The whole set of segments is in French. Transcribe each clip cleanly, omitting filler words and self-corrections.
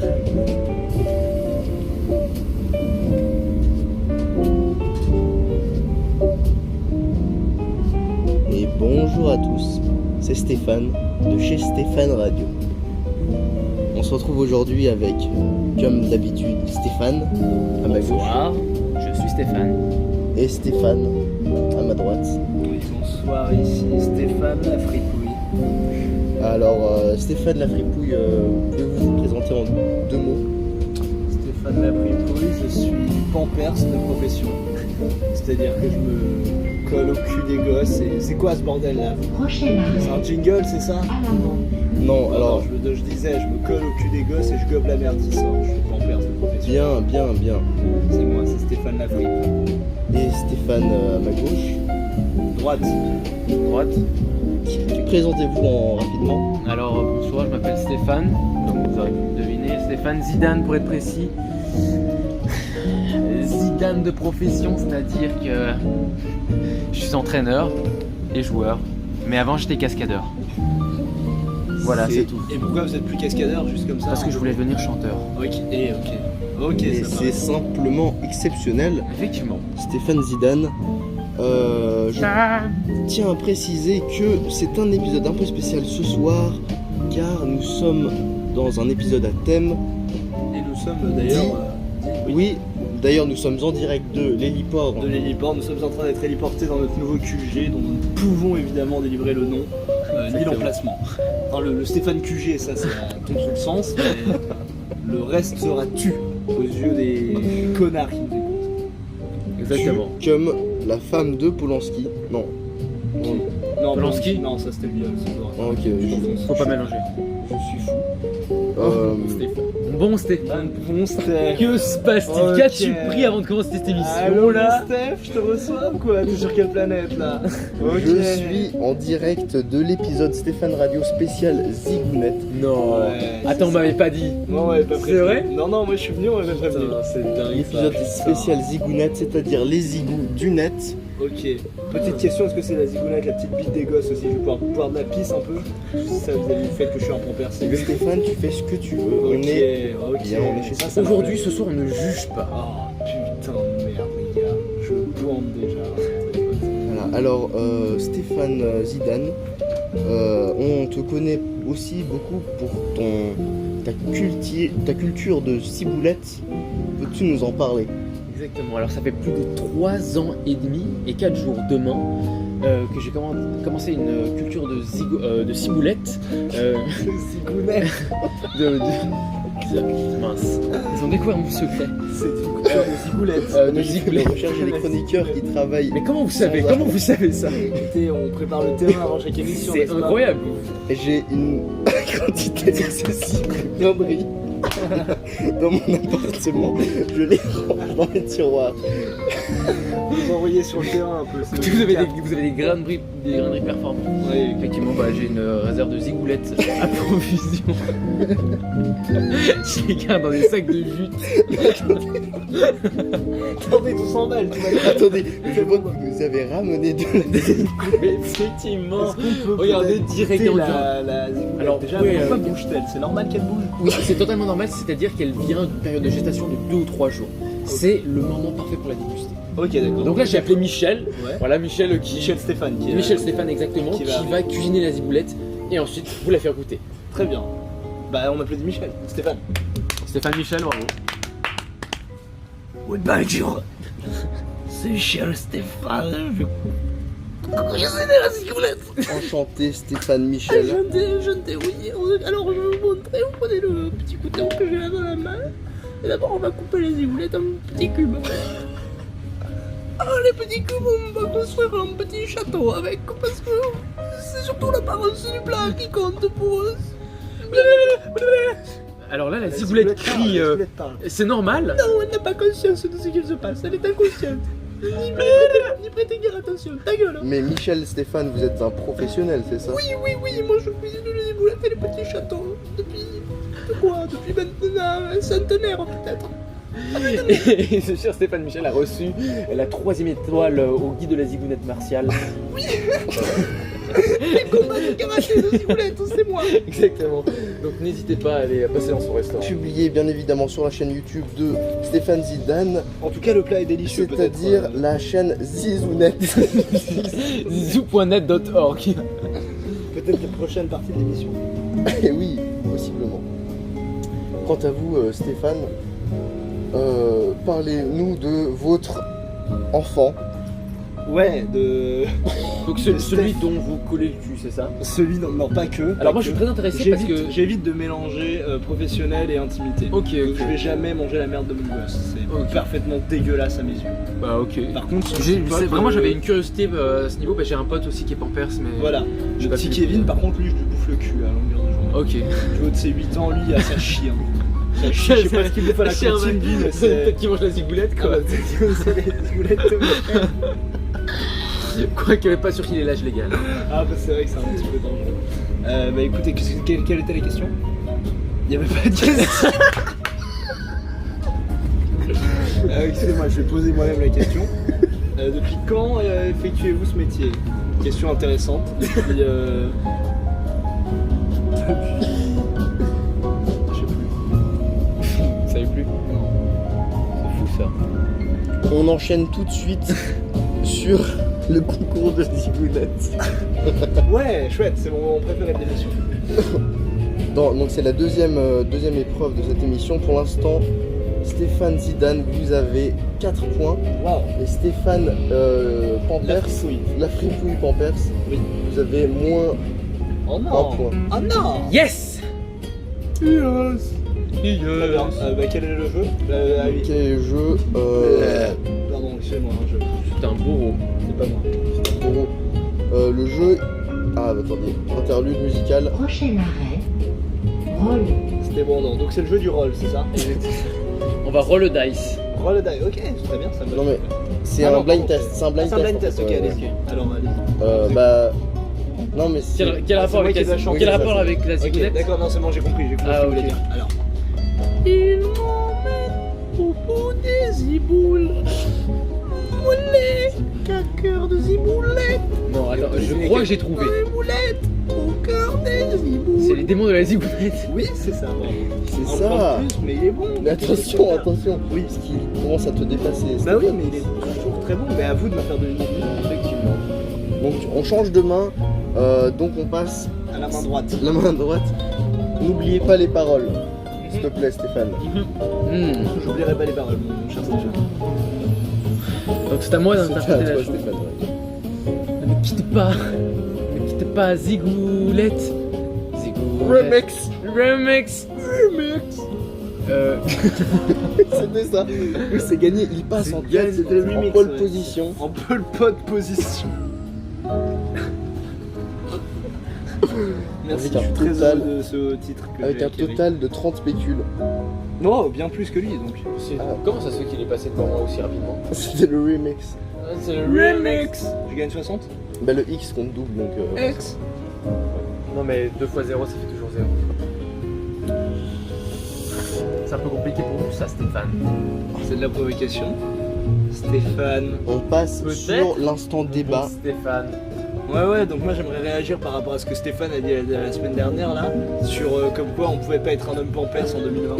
Et bonjour à tous, c'est Stéphane de chez Stéphane Radio. On se retrouve aujourd'hui avec, comme d'habitude, Stéphane à ma gauche. Bonsoir, je suis Stéphane. Et Stéphane à ma droite. Oui, bonsoir, ici Stéphane la fripouille. Alors, Stéphane la fripouille, pouvez-vous vous présenter en 2 mots? Stéphane la fripouille, je suis pampers de profession. C'est-à-dire que je me colle au cul des gosses et c'est quoi ce bordel là? C'est un jingle, c'est ça? Non, alors, je disais, je me colle au cul des gosses et je gobe la merde qui sort. Je suis pampers de profession. bien. C'est moi, c'est Stéphane la fripouille. Et Stéphane à ma gauche. Droite. Présentez-vous rapidement. Alors bonsoir, je m'appelle Stéphane, comme vous aurez pu le deviner. Stéphane Zidane pour être précis. Zidane de profession, c'est-à-dire que je suis entraîneur et joueur. Mais avant j'étais cascadeur. Voilà, c'est tout. Et pourquoi vous êtes plus cascadeur juste comme ça? Parce que je voulais devenir chanteur. Ok, Et ça c'est simplement exceptionnel. Effectivement. Stéphane Zidane. Je tiens à préciser que c'est un épisode un peu spécial ce soir, car nous sommes dans un épisode à thème. Et nous sommes d'ailleurs... Oui, d'ailleurs nous sommes en direct de l'héliport. De l'héliport, nous sommes en train d'être héliportés dans notre nouveau QG dont nous ne pouvons évidemment délivrer le nom ni l'emplacement. Enfin, le Stéphane QG, ça tombe sous le sens, mais le reste sera tu aux yeux des connards qui nous écoutent. Exactement. Comme la femme de Polanski. Non. Non, Polanski? Non, ça c'était bien. Ah, ok, Faut pas mélanger. je suis fou. Bon Stéphane. Bon Steph. Que se passe-t-il? Ok. Qu'as-tu pris avant de commencer cette émission Allô là? Steph, je te reçois ou quoi? T'es sur quelle planète là? Je suis en direct de l'épisode Stéphane Radio spécial Zigounette. Non. Ouais, Attends, on m'avait pas dit. Non, ouais, pas C'est prévenu. vrai? Non, moi je suis venu, on m'avait pas prévenu. C'est dingue. L'épisode spécial Zigounette, c'est-à-dire les zigous du net. Ok. Petite question, est-ce que c'est la zigounette, la petite bite des gosses aussi? Je vais pouvoir boire de la pisse un peu? Ça vous avez le fait que je suis un pampers. Stéphane, tu fais ce que tu veux. Ok, On est ok. bien, on est chez Ça Aujourd'hui, m'arrive. ce soir, on ne juge pas. Oh putain de merde, les gars. Je bande déjà. Voilà, alors Stéphane Zidane, on te connaît aussi beaucoup pour ta culture de ciboulette. Peux-tu nous en parler? Exactement. Alors, ça fait plus de 3 ans et demi et 4 jours demain que j'ai commencé une culture de ciboulette. Zigounette. Mince. Ils ont découvert mon secret. C'est une culture de zigoulette. De ciboulette. On cherche des chroniqueurs qui travaillent. Mais comment vous savez? Comment vous savez ça? Écoutez, on prépare le terrain avant chaque émission. C'est n'est-ce pas? incroyable. J'ai une quantité excessive de grinderies dans mon appartement. Je les range dans les tiroirs. Vous envoyez sur le terrain un peu. c'est Vous avez le des graineries performantes. Oui, Effectivement, j'ai une réserve de zigoulettes à provision. Je les garde dans des sacs de jute. Attendez, 200 balles, tu m'as dit. Attendez, je vois que vous avez ramené de Mais effectivement, Est-ce qu'on peut regardez peut-être direct quitter en la zigounette? Alors, déjà, oui, pourquoi bouge-t-elle? C'est normal qu'elle bouge? oui, c'est totalement normal, c'est-à-dire qu'elle vient d'une période de gestation de 2 ou 3 jours. C'est le moment parfait pour la déguster. Ok, d'accord. Donc là, j'ai appelé Michel. Ouais. Voilà, Michel qui. Michel Stéphane qui est Michel Stéphane, exactement, qui qui va va cuisiner la zigoulette et ensuite vous la faire goûter. Très bien. Bah, on applaudit Michel. Stéphane. Stéphane Michel, bravo. Oui, bonjour. C'est Michel Stéphane. Je cuisiner la zigoulette. Enchanté Stéphane Michel. Enchanté, oui. Alors, je vais vous montrer. Vous prenez le petit couteau que j'ai là dans la main. Et d'abord, on va couper les zigoulettes en petits cubes. Ah, les petits cubes, on va construire un petit château avec, parce que c'est surtout l'apparence du plat qui compte pour eux. Alors là, la zigoulette crie. C'est normal. Non, elle n'a pas conscience de ce qu'il se passe, elle est inconsciente. Ni prêter guère attention, ta gueule. Mais Michel Stéphane, vous êtes un professionnel, c'est ça? Oui, moi je cuisine les zigoulettes et les petits châteaux depuis maintenant un centenaire peut-être. Et ce cher Stéphane Michel a reçu la 3e étoile au guide de la zigounette martiale. Oui. Les combats de karaté de Zigoulette, c'est moi. Exactement. Donc n'hésitez pas à aller passer dans son restaurant. Publié bien évidemment sur la chaîne YouTube de Stéphane Zidane, En tout cas, le plat est délicieux. c'est-à-dire peut-être. la chaîne Zizounette. Zoo.net.org. Peut-être la prochaine partie de l'émission. Et oui, possiblement. Quant à vous, Stéphane, parlez-nous de votre enfant. Ouais, de. Donc celui dont vous collez le cul, c'est ça? Celui, non, pas que. Alors moi je suis très intéressé parce que... J'évite de mélanger professionnel et intimité. Ok, Donc, ok. je vais jamais manger la merde de mon gosse. C'est Ok. parfaitement dégueulasse à mes yeux. Bah ok. Par contre, Vraiment j'avais une curiosité à ce niveau, bah, j'ai un pote aussi qui est Pampers mais... Voilà. J'ai Le pas petit pu- Kevin, par contre, lui, je lui bouffe le cul à longueur de journée. Ok. Du haut de ses 8 ans, lui, il a sa chie. Je sais pas ce qu'il bouffe à la Chien, cantine, mec. lui, mais c'est. Peut-être qu'il mange la zigoulette Ah quoi. bah, c'est les boulettes de mon- Quoi qu'il n'y avait pas sûr qu'il ait l'âge légal. Ah bah c'est vrai que c'est un petit peu dangereux. Bah écoutez, quelle était la question? Il n'y avait pas de question. Excusez-moi, je vais poser moi-même la question. Depuis quand effectuez-vous ce métier? Question intéressante. Depuis... Je sais plus. Vous savez plus? Non. C'est fou ça. On enchaîne tout de suite sur le concours de Zigounette. Ouais, chouette, c'est mon moment préféré de l'émission. Donc c'est la deuxième épreuve de cette émission. Pour l'instant, Stéphane Zidane, vous avez 4 points. Waouh. Et Stéphane Pampers, La fripouille. la fripouille Pampers, Oui. vous avez moins Oh 1 non. point. Oh non. Yes. Yes. Très bien. Bah quel est le jeu? Ah oui. Quel est le jeu Pardon, excusez-moi, je... C'est un bourreau. c'est pas moi. Bon, le jeu... Ah, attendez, interlude musical. Prochain arrêt, rôle. C'était bon, non. Donc c'est le jeu du roll, c'est ça? On va roll le dice. Roll die, ok, c'est très bien, ça me va. Non mais, c'est Ah un non, blind pardon, test, c'est un blind C'est un blind test. test, en ok, fait, allez. Alors allez. Bah... Non mais c'est... Quel Ah, rapport c'est moi avec qui dois la chanter, quel ça, rapport ça. avec la Ok, zigoulette? d'accord, non, c'est bon, j'ai compris ce Ah, que vous voulez ok. dire. Alors. Il m'emmène au bout des ziboules. Moulette, cœur de ziboulette. Non, attends, je crois que j'ai trouvé. Moulette, au cœur des ziboules. C'est les démons de la zigoulette. Oui, c'est ça. C'est Un ça. point de plus, mais il est bon. Mais attention, attention. Oui. Parce qu'il commence à te dépasser. Bah oui, mais il est toujours très bon. Mais à vous de me faire deviner. Effectivement. Donc on change de main, donc on passe À la main droite. la main droite. N'oubliez pas les paroles, s'il te plaît Stéphane. J'oublierai pas les paroles, mon cher Stéphane. Donc c'est à moi C'est à d'interpréter toi la chose. Stéphane. Ouais. Ne quitte pas zigoulette. Zigoulette. Remix. C'était ça. Oui, c'est gagné. Il passe en tête. C'était le En remix, pole ouais. position. En pole pot position. Merci, Avec je un suis très total- heureux de ce titre que Avec j'ai un acquéri. total de 30 spécules. Non, bien plus que lui donc. Comment ça se fait qu'il est passé devant moi aussi rapidement? C'était le remix. C'est le remix. Je gagne 60. Bah le X compte double donc. X. Non mais 2 x 0 ça fait toujours 0. C'est un peu compliqué pour vous ça Stéphane. C'est de la provocation. Stéphane. On passe Peut-être. sur l'instant débat. Bon, Stéphane. Ouais, donc moi j'aimerais réagir par rapport à ce que Stéphane a dit la semaine dernière là, sur comme quoi on pouvait pas être un homme pampers en 2020.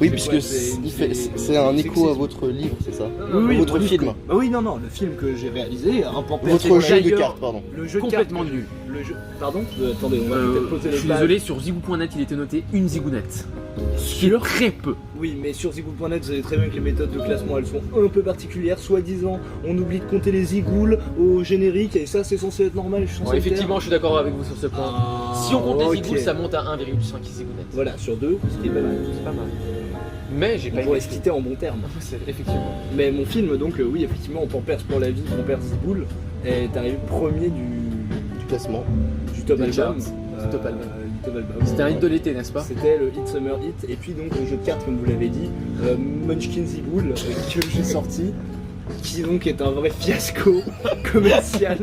Oui, C'est puisque quoi, c'est- c'est un c'est écho à sexisme. votre livre, c'est ça? Oui, Votre mon livre film. que- Bah oui, non, le film que j'ai réalisé, un pampers. Votre jeu de d'ailleurs, cartes, pardon. Le jeu de Complètement cartes que- nul. Le jeu. Pardon attendez, on va peut-être poser Je les suis bases. désolé, sur zigou.net il était noté une zigounette. Sur très peu. Oui, mais sur zigoules.net, vous savez très bien que les méthodes de classement elles sont un peu particulières. Soi-disant, on oublie de compter les zigoules au générique et ça c'est censé être normal. Je suis censé Bon, le effectivement, faire. je suis d'accord avec vous sur ce point. Ah, Si on compte les ok. zigoules, ça monte à 1,5 zigounettes. Voilà, sur 2, ce qui est pas mal. C'est pas mal. Mais j'ai On pas pourrait aimé. se quitter en bon terme. C'est effectivement. Mais mon film, donc oui, effectivement, Pampers pour la vie, Pampers Ziboule, est arrivé premier Du classement. du top Des album. charts. Du top album. Du top album. C'était un hit de l'été, n'est-ce pas? C'était le Hit Summer Hit. Et puis donc le jeu de cartes, comme vous l'avez dit, Munchkin Ziboule, que j'ai sorti, qui donc est un vrai fiasco commercial.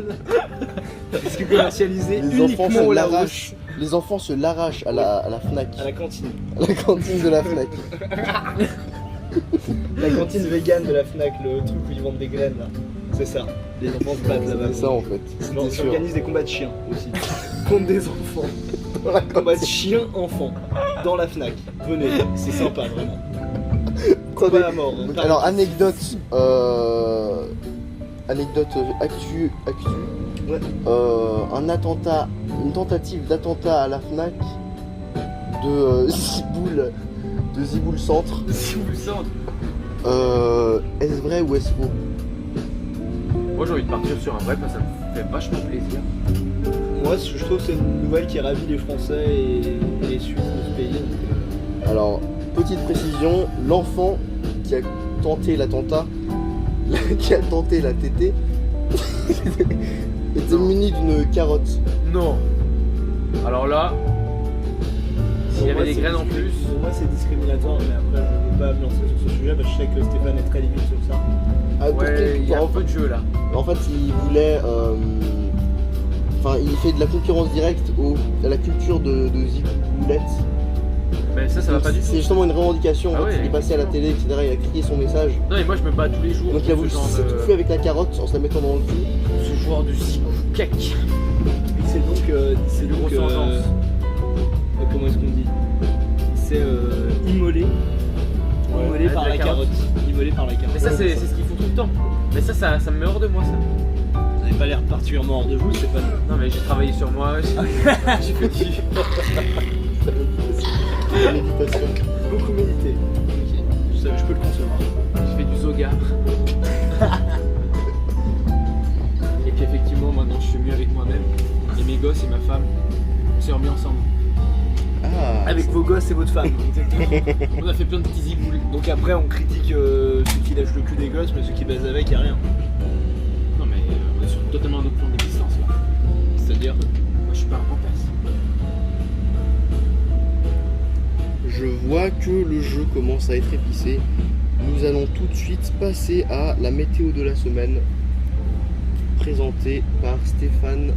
Puisque commercialisé Les enfants uniquement au se Larouche, l'arrachent. Les enfants se l'arrachent à la Fnac. à la cantine. À la cantine de la Fnac. La cantine vegan de la Fnac, le truc où ils vendent des graines là. C'est ça. Les enfants se battent là-bas. C'est ça en fait. Non, C'était sûr. j'organise des combats de chiens aussi. Contre des enfants. Combats de chiens-enfants. Dans la Fnac. Venez, c'est sympa vraiment. Combat à mort. hein. Alors anecdote actu. Ouais. Un attentat, une tentative d'attentat à la Fnac de Ziboul Centre. Si vous le sentez. Est-ce vrai ou est-ce faux? Moi j'ai envie de partir sur un vrai parce que ça me fait vachement plaisir. Moi, je trouve que c'est une nouvelle qui ravit les Français et les Suisses de ce pays. Donc, Alors, petite précision, l'enfant qui a tenté l'attentat, qui a tenté la tétée, était muni d'une carotte. Non. Alors là, s'il y pour moi, avait des c'est graines en plus. Pour moi, c'est discriminatoire, mais après, je ne veux pas me lancer sur ce sujet parce que je sais que Stéphane est très limite sur ça. Ah, Ouais, il y a un en, peu de jeu là. en fait, il voulait. Enfin, il fait de la concurrence directe à la culture de Ziboulette. Mais ça va pas du tout. C'est justement une revendication. Ah en fait, ouais, il est passé à la télé, etc. Il a crié son message. Non, et moi je me bats tous les jours. Donc il a pour voulu ce genre s'étouffer avec la carotte en se la mettant dans le cul. ce joueur de cac. Il s'est donc. C'est du gros sens. Comment est-ce qu'on dit? Il s'est immolé. Immolé avec par la la carotte. Immolé par la carotte. Mais ça c'est ce qu'ils font tout le temps. Mais ça me met hors de moi ça. Vous n'avez pas l'air particulièrement hors de vous, Stéphane. Non mais j'ai travaillé sur moi. J'ai fait du. La méditation. Beaucoup médité. Ok. Je peux le concevoir. J'ai fait du zoga. Et puis effectivement maintenant je suis mieux avec moi-même. Et mes gosses et ma femme, on s'est remis ensemble. Ah, Avec vos gosses et votre femme. On a fait plein de petits zigoules. Donc après, on critique ceux qui lâchent le cul des gosses, mais ceux qui baisent avec, y a rien. Non mais on est sur totalement un autre plan d'existence là. C'est-à-dire. Moi je suis pas un pampasse. je vois que le jeu commence à être épicé. Nous allons tout de suite passer à la météo de la semaine, présentée par Stéphane.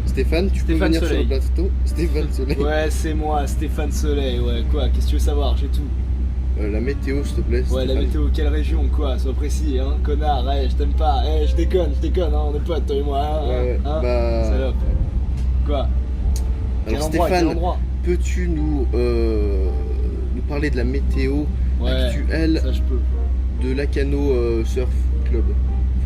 Stéphane, tu peux Stéphane venir Soleil. sur le plateau. Stéphane Soleil. Ouais, c'est moi, Stéphane Soleil. Ouais, quoi? Qu'est-ce que tu veux savoir? J'ai tout. La météo, s'il te plaît. Ouais, la Stéphane. météo, quelle région, quoi? Sois précis, hein, connard. Ouais, je t'aime pas. Je déconne, hein, on est potes, toi et moi. Hein, Ouais, hein, bah. salope. Quoi? Quel Alors endroit, quel Stéphane, endroit? peux-tu nous parler de la météo Ouais, actuelle ça je peux. de Lacano Surf Club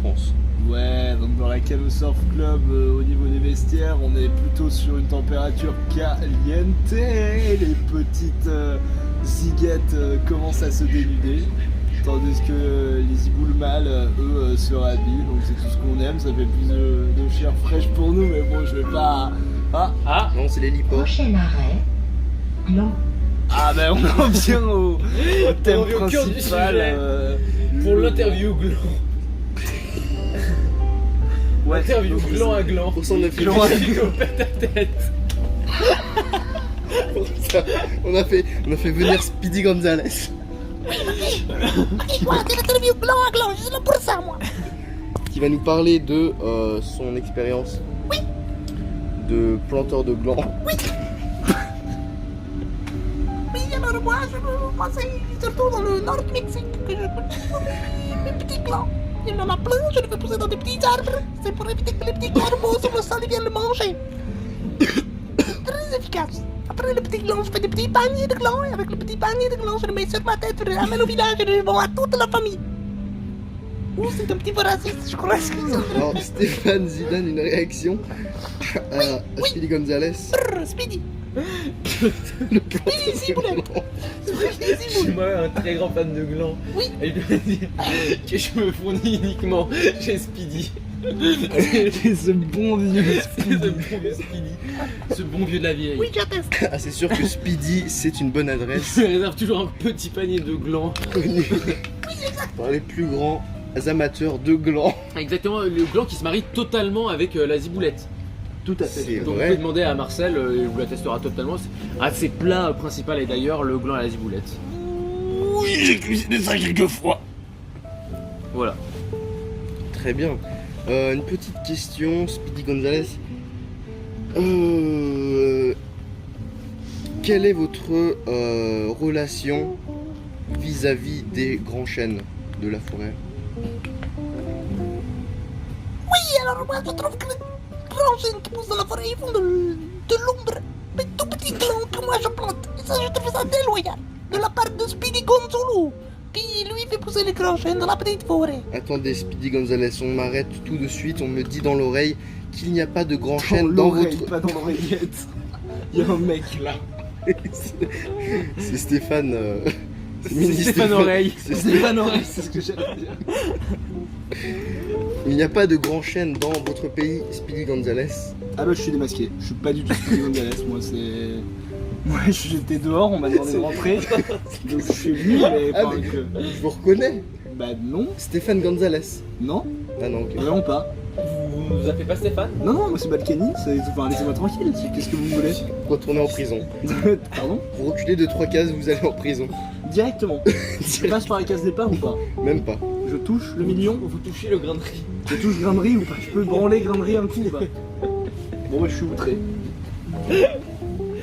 France? Ouais, donc dans la Cano Surf Club, au niveau des vestiaires, on est plutôt sur une température caliente. Les petites ziguettes commencent à se dénuder, tandis que les ziboules mâles, eux, se rhabillent. Donc c'est tout ce qu'on aime, ça fait plus de chair fraîche pour nous, mais bon, je vais pas... Ah, Non, c'est les liports. Prochain arrêt, Gland. Ah ben on en vient au thème On revient au cœur du principal. sujet. Pour l'interview gland. Ouais, Interview donc, gland à gland. Pour ça, on a fait, Gland à Psychopathe à tête. pour ça, on a fait venir Speedy Gonzalez. Moi, c'est l'interview gland à gland, je suis là pour ça, moi. Qui va nous parler de son expérience de planteur de glands. Oui, alors moi, c'est surtout dans le nord du Mexique que je connais mes petits glands. Il y en a plein, je les fais pousser dans des petits arbres. C'est pour éviter que les petits corbeaux sur le sol ils viennent le manger. Très efficace. Après le petit gland, je fais des petits paniers de glands. Et avec le petit panier de glands, je le mets sur ma tête, je le ramène au village et je le vends à toute la famille. Ouh, c'est un petit peu raciste, je crois. Alors Stéphane Zidane, une réaction à Speedy Gonzalez. Speedy. Le planteur Speedy, de glands. Je suis moi un très grand fan de gland. Oui. Et je dois dire que je me fournis uniquement chez Speedy. ce bon vieux Ce bon vieux Speedy. Ce bon vieux de la vieille. Oui, j'atteste. Ah, c'est sûr que Speedy, c'est une bonne adresse. Je réserve toujours un petit panier de glands. Connue par les plus grands amateurs de glands. Exactement, le gland qui se marie totalement avec la ziboulette. Tout à fait. C'est Donc vous vrai. pouvez demander à Marcel, il vous l'attestera totalement. Un de ses plats principaux est d'ailleurs le gland à la ziboulette. Oui, j'ai cuisiné ça quelquefois. Voilà. Très bien. Une petite question, Speedy Gonzalez. Quelle est votre relation vis-à-vis des grands chênes de la forêt? Oui, alors moi je trouve que les grands chênes qui poussent dans la forêt ils font de l'ombre. Mais tout petit clan que moi je plante. Et ça, je trouve ça déloyal. De la part de Speedy Gonzalo, qui lui fait pousser les grands chênes dans la petite forêt. Attendez, Speedy Gonzalez, on m'arrête tout de suite, on me dit dans l'oreille qu'il n'y a pas de grand chêne dans votre... Pas dans l'oreillette. Il y a un mec là. C'est Stéphane... C'est Stéphane Oreille. C'est Stéphane Oreille, c'est ce que j'allais dire. Il n'y a pas de grand chêne dans votre pays, Speedy Gonzalez. Ah bah je suis démasqué, je suis pas du tout Speedy Gonzalez, moi c'est... Moi j'étais dehors, on m'a demandé de rentrer, donc je suis venu mais Ah, enfin mais que... je vous reconnais. Bah non, Stéphane Gonzalez. non, Ah non, ok. vraiment pas. Vous nous appelez pas Stéphane? Non, non, moi c'est Balkany, enfin laissez-moi tranquille, qu'est-ce que vous me voulez? Retournez en prison. Pardon? Vous reculez de 3 cases, vous allez en prison. Directement. Je passe par les cases départ ou pas? Même pas. Je touche le million? Vous touchez le grain de riz. Je touche grain de riz ou pas? Je peux branler grain de riz un coup ou pas? Bon moi je suis outré.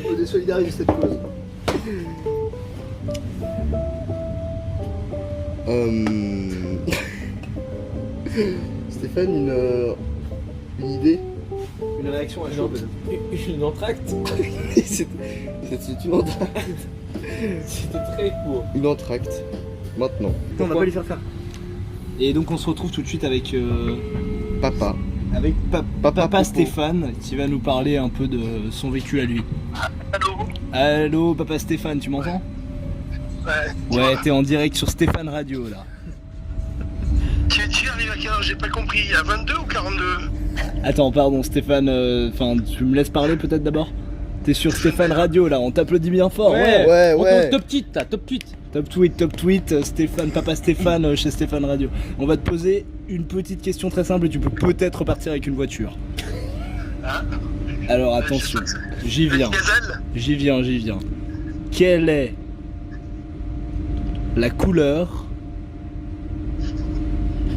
On désolidarise cette cause. Stéphane, une idée? Une réaction à chaud peut-être. Une entracte. C'est une entracte. C'était très court. Une entracte. Maintenant. On va pas lui faire faire. Et donc on se retrouve tout de suite avec Papa. Papa Popo. Stéphane qui va nous parler un peu de son vécu à lui. Allô? Allô Papa Stéphane, tu m'entends? Ouais, t'es en direct sur Stéphane Radio là. Tu arrives à quelle heure? J'ai pas compris. À 22 ou 42? Attends, pardon Stéphane, enfin tu me laisses parler peut-être d'abord? T'es sur Stéphane Radio là, on t'applaudit bien fort. Ouais. Top tweet, t'as top tweet. Top tweet, Stéphane, Papa Stéphane chez Stéphane Radio. On va te poser une petite question très simple et tu peux peut-être repartir avec une voiture. Alors attention, j'y viens. J'y viens. Quelle est la couleur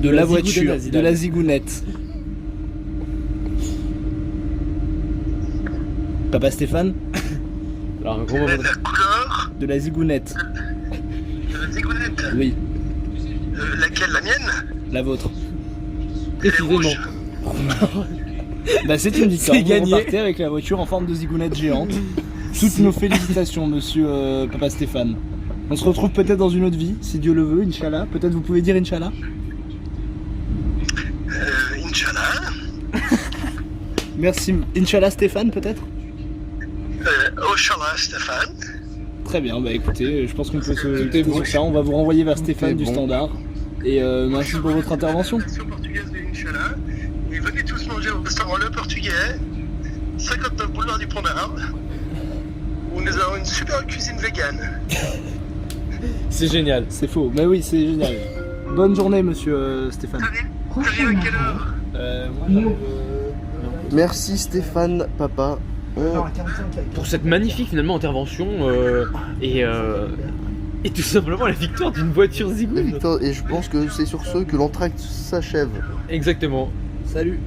de la voiture, de la zigounette? Papa Stéphane? Alors un gros moment. La couleur De la zigounette. de la zigounette. Oui, Laquelle? La mienne? la vôtre. Précisément. Bah c'est une victoire, C'est vous gagné. repartez avec la voiture en forme de zigounette géante. Toutes nos félicitations monsieur Papa Stéphane. On se retrouve peut-être dans une autre vie, si Dieu le veut, Inch'Allah. Peut-être vous pouvez dire Inch'Allah. Inch'Allah. Merci. Inch'Allah Stéphane peut-être. Oshallah Stéphane. Très bien, bah écoutez, je pense qu'on peut se quitter sur ça. On va vous renvoyer vers Stéphane du bon. Standard. Et merci pour votre intervention. La version portugaise de Inch'Allah. Et venez tous manger au restaurant Le Portugais, 59 boulevard du Pont d'Arbre, où nous avons une super cuisine végane. C'est génial. C'est faux, mais oui, c'est génial. Bonne journée monsieur Stéphane. T'arrives à quelle heure? Merci Stéphane, papa. Pour cette magnifique finalement intervention et tout simplement la victoire d'une voiture La zigoune. victoire, et je pense que c'est sur ce que l'entracte s'achève. Exactement. Salut.